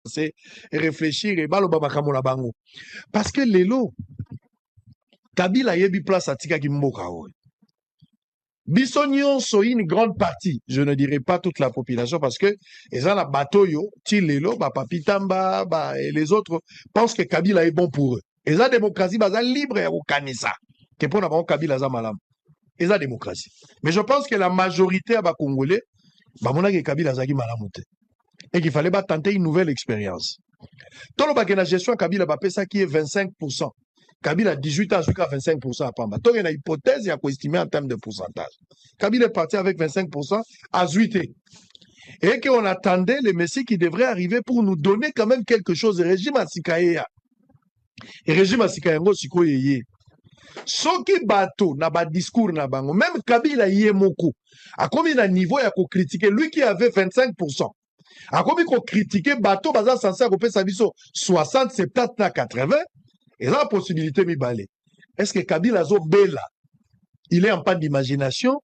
penser et réfléchir et baloba makambo na bango. Parce que lelo, Kabila yebi place atika ki mboka oyo. Biso nyonso une grande partie, je ne dirais pas toute la population parce que les gens la bateau yo, Tilelo, Papi Tamba, et les autres pensent que Kabila est bon pour eux. Et la démocratie baza libre au Kanisa. Que pour n'avoir Kabila za malam. Et la démocratie. Mais je pense que la majorité à Congolais, mona que Kabila za ki malamoute. Et qu'il fallait tenter une nouvelle expérience. Tout le bagage de la gestion Kabila bapé ça qui est 25%. Kabila 18 ans jusqu'à 25% à Pamba. Donc il y a une hypothèse, il y a quoi estimer en termes de pourcentage. Kabila est parti avec 25% à Zuité. Et qu'on attendait le Messie qui devrait arriver pour nous donner quand même quelque chose. Le régime Asikaïa. Le régime Asikaïa, c'est yé. Soki bateau, na ba discours na bango. Même Kabila yé moko. À combien de niveau il y a qu'on critiquer lui qui avait 25%. À combien qu'on critiquer bateau, bazar censé à sa biso 60, 70, 80. Et la possibilité mi balé. Est-ce que Kabila zo bela, il est en panne d'imagination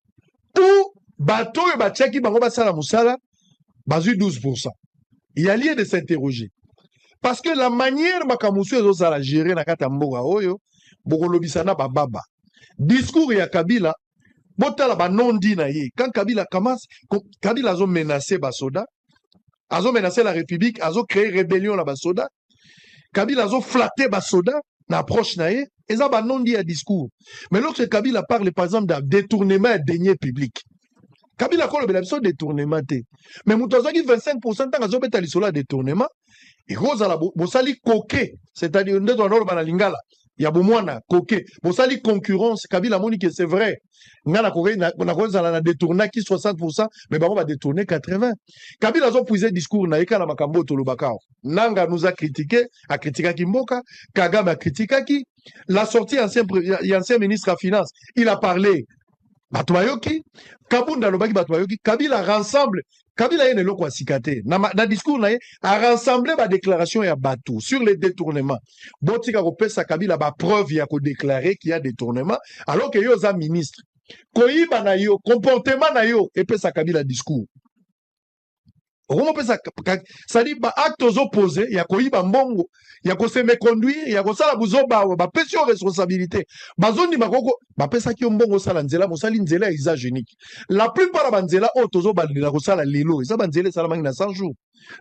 ou bateau et batchaki bango basala musala bazu 12%. Il y a lieu de s'interroger. Parce que la manière makamusu ezo sala gérer na kata mboga oyo, boko lobisana bababa. Discours ya Kabila, botala ba non dit na ye. Quand Kabila commence, Kabila zo menacer basoda, azo menacer la République, azo créer rébellion la basoda. Kabila a flatté Basoda, n'approche naé, et ça non dit à discours. Mais lorsque Kabila parle par exemple d'un détournement et deniers publics, Kabila a le détournement. Mais Moutaza qui 25% tant que Zobeta l'isola détournement, et Rosa la Bosali coquet, c'est-à-dire une dans l'ordre lingala, il y a Boumouana, coquet, Bosali concurrence, Kabila Monique, c'est vrai. Ngana Corée, na détourné qui 60%, mais on va détourner 80%. Kabila a puisé discours naïka na makambo tolobakao. Nanga nous a critiqué Kimboka, Kagame a critiqué qui. La sortie ancien ministre à finance, il a parlé Batwayoki, Kabunda Lobaki Batwayoki, Kabila rassemble, Kabila yene loko asikate. Na discours naïe a rassemblé ma déclaration ya Batou sur les détournements. Botika kopesa Kabila ba preuve ya ko déclarer qu'il y a détournement alors que yo za ministre. Koyiba na yo, comportement na yo, et puis ça Kabila discours. Ça dit, actes opposés, il y a koyiba mbongo, il y a ko se méconduire, il y a ko sala buzoba, ba pesi responsabilité. Bazondi makoko, ba pesa ki mbongo sala nzela, mosali nzela usage unique. La plupart ba nzela otozo balila ko sala lelo, ça ba nzela sala mangi na 100 jours.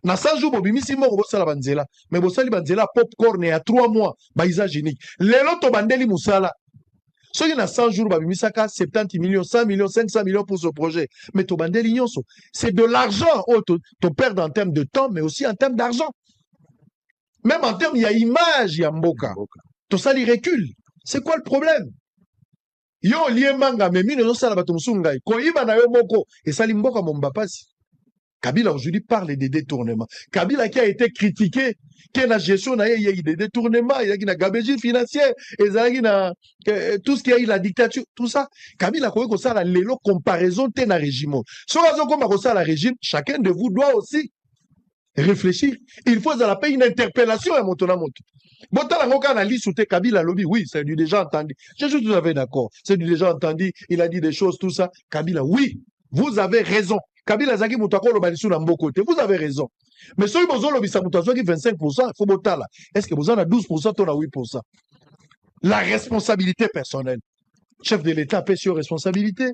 Na 100 jours bobimisi mbongo bo sala ba nzela, mais bo sali ba nzela popcorn ya 3 mois, ba usage unique. Lelo to bandeli musala. So il y a 100 jours, 70 millions, 100 millions, 500 millions pour ce projet. Mais tu bandé l'ignon, c'est de l'argent. Oh, tu perds en termes de temps, mais aussi en termes d'argent. Même en termes, il y a image, il y a mboka. Tout ça, il recule. C'est quoi le problème? Yo, lié manga, mais mine, non, ça, la batumsungai. Ko iba na yo moko, et ça, l'imboka, mon bapasi. Kabila aujourd'hui parle des détournements. Kabila qui a été critiqué, qui a la gestion, il y a eu des détournements, il y a eu la gabégie financière, il y a eu tout ce qui a eu la dictature, tout ça. Kabila a ça la lélo comparaison de la régime. Si on a ça la régime, chacun de vous doit aussi réfléchir. Il faut à la paix une interpellation à Motonamoto. Bon, t'as la analyse sur tes Kabila lobby, oui, c'est du déjà entendu. Je suis tout à fait d'accord. C'est du déjà entendu, il a dit des choses, tout ça. Kabila, oui, vous avez raison. Kabila Zaki Moutako le balisou dans bon côté. Vous avez raison. Mais si vous avez 25%, il faut botter là. Est-ce que vous en avez 12%, on a 8%? La responsabilité personnelle. Chef de l'État a sur responsabilité.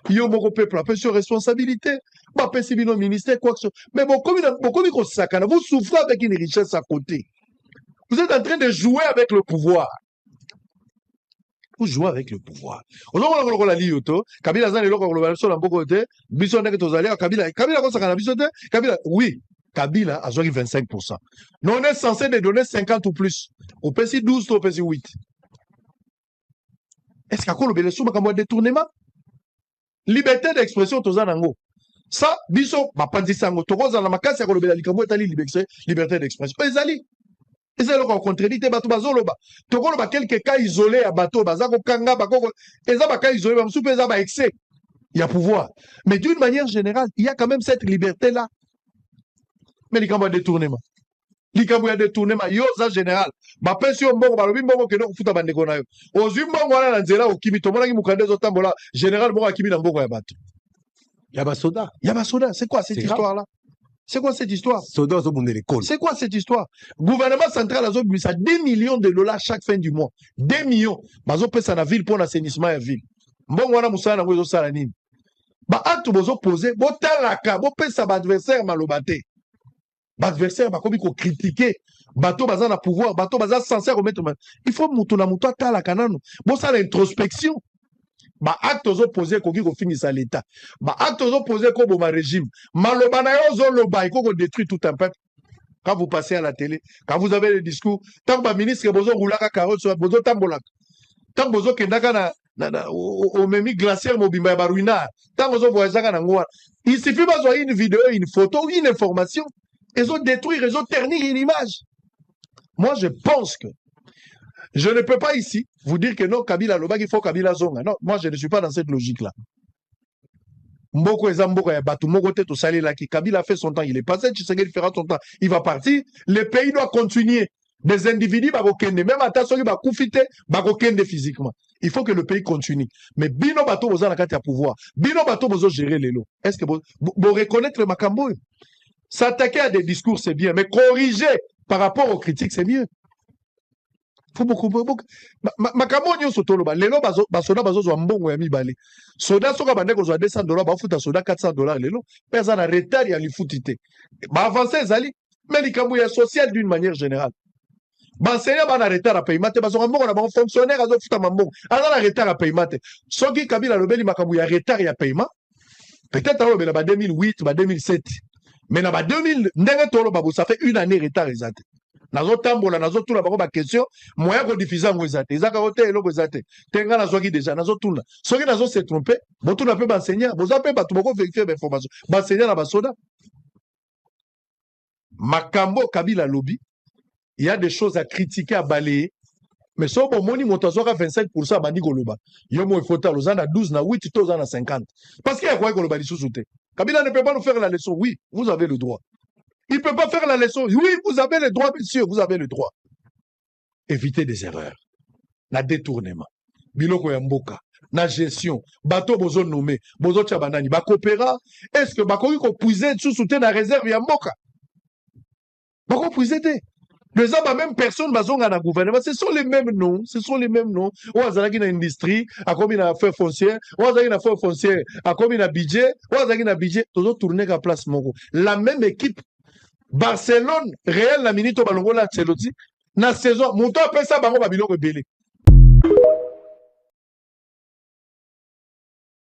Yo moko peuple a sur responsabilité. Bah, au ministère, quoi que ce soit. Mais bon, comme vous souffrez avec une richesse à côté. Vous êtes en train de jouer avec le pouvoir. Vous jouez avec le pouvoir. Oui, Kabila a joué 25%. Nous on est censé de donner 50 ou plus. Au PC 12, au PC 8. Est-ce qu'il y a un détournement? Liberté d'expression, ça, biso, sango, liberté d'expression. Et c'est là qu'on contredit bateau bazoloba. Toko ba quelques cas isolés à bateau bazako kanga bakoko. Et ça ba cas isolés ba msoupe ça ba excès. Il y a pouvoir. Mais d'une manière générale, il y a quand même cette liberté là. Mais les camps détournement. Les camps détournement yo ça général. Ba pension mbongo ba lobi mbongo kedo kufuta bandeko na yo. Ozwi mbongo wana na nzela okimi tomona ki mukande zo tambola général mbongo akimi na mbongo ya bateau. Il y a basoda, c'est quoi cette histoire là? C'est quoi cette histoire? l'école. C'est quoi cette histoire? Gouvernement central a 10 millions de dollars chaque fin du mois. 2 millions. Bazo pesa na ville pour l'assainissement de la ville. Mbongo wana musala ngo sala nini? Ba acte bozo poser, bo talaka, bo pesa ba adversaire malobate. Ba adversaire ba kobi ko critiquer. Bato baza na pouvoir, bato baza censé remettre. Il faut mutu na mutu talaka nanu. Bo ça l'introspection. Ba acte aux opposés koki ko finissa l'état. Ba acte aux opposés ko boma régime. Malobana yo zo loba iko ko détruit tout un peuple. Quand vous passez à la télé, quand vous avez les discours, tant que ministre bozo roulaka carotte sur bozo tambolaka. Tant que bozo kendaka na au memi glaciaire mobimba baruina. Tant que bozo voyagaka na ngwa. Il suffit bazo une vidéo, une photo, une information, ils ont détruit, ils ont terni une image. Moi je pense que je ne peux pas ici vous dire que non, Kabila Loba, il faut Kabila Zonga. Non, moi je ne suis pas dans cette logique-là. Mboko Ezamboka ya Batu Moko Teto Salé là, qui Kabila fait son temps, il est passé, Tshisekedi fera son temps, il va partir. Le pays doit continuer. Des individus, même à Tassoki, Koufite, Bakokende physiquement. Il faut que le pays continue. Mais Bino Bato Boza Nakati a pouvoir. Bino Bato Bozo gérer les lots. Est-ce que vous reconnaître le Makambo? S'attaquer à des discours, c'est bien, mais corriger par rapport aux critiques, c'est mieux. Faut beaucoup. Makambo nyonso toloba lelo basoda bazo mbongo ya mibale. Soda soka bande ko zwa $200 ba futa soda $400 lelo. Pesa na retard ya lifutite. Ba avancer ezali mais likambo ya social d'une manière générale. Ba enseignant ba na retard à paiement te bazo mbongo na ba fonctionnaire azo futa mbongo. Ala na retard à paiement te. Soki Kabila lobeli makambo ya retard ya paiement. Peut-être alors ba 2008 ba 2007. Mais na ba 2000 ndenge tolo ba ça fait une année retard exact. Nazo tambola nazo tula bako ba question moya ko diffuser ngo ezate ezaka ko te eloko ezate tenga nazo ki déjà nazo tula soki nazo se tromper botuna pe ba enseignant boza pe batu bako vérifier ba information ba enseignant na ba soda makambo Kabila lobby il y a des choses à critiquer à balayer mais so bon moni motazo ka 25% bandi koloba yo mo faut ta lozana 12 na 8 to na 50 parce qu'il y a quoi koloba lisusu te Kabila ne peut pas nous faire la leçon. Oui, vous avez le droit. Il ne peut pas faire la leçon. Oui, vous avez le droit, monsieur, vous avez le droit. Évitez des erreurs. Na détournement. Biloko ya mboka. Na gestion. Bateau bozo nommé. Bozo tchabanani. Ba coopéra. Est-ce que bakoki ko puiser sous soutien na réserve ya mboka? Bako puiser te. Les hommes, même personne bazonga na gouvernement, ce sont les mêmes noms, ce sont les mêmes noms. Ou azalaki na industrie, a combien na affaires foncières, ou azalaki na affaires foncières, a combien na budget, ou azalaki na budget, toujours tourner à place moko. La même équipe. Barcelone, Real la minute au Balongola Tcheloti, na saison, montant après ça, bango babiloko belé.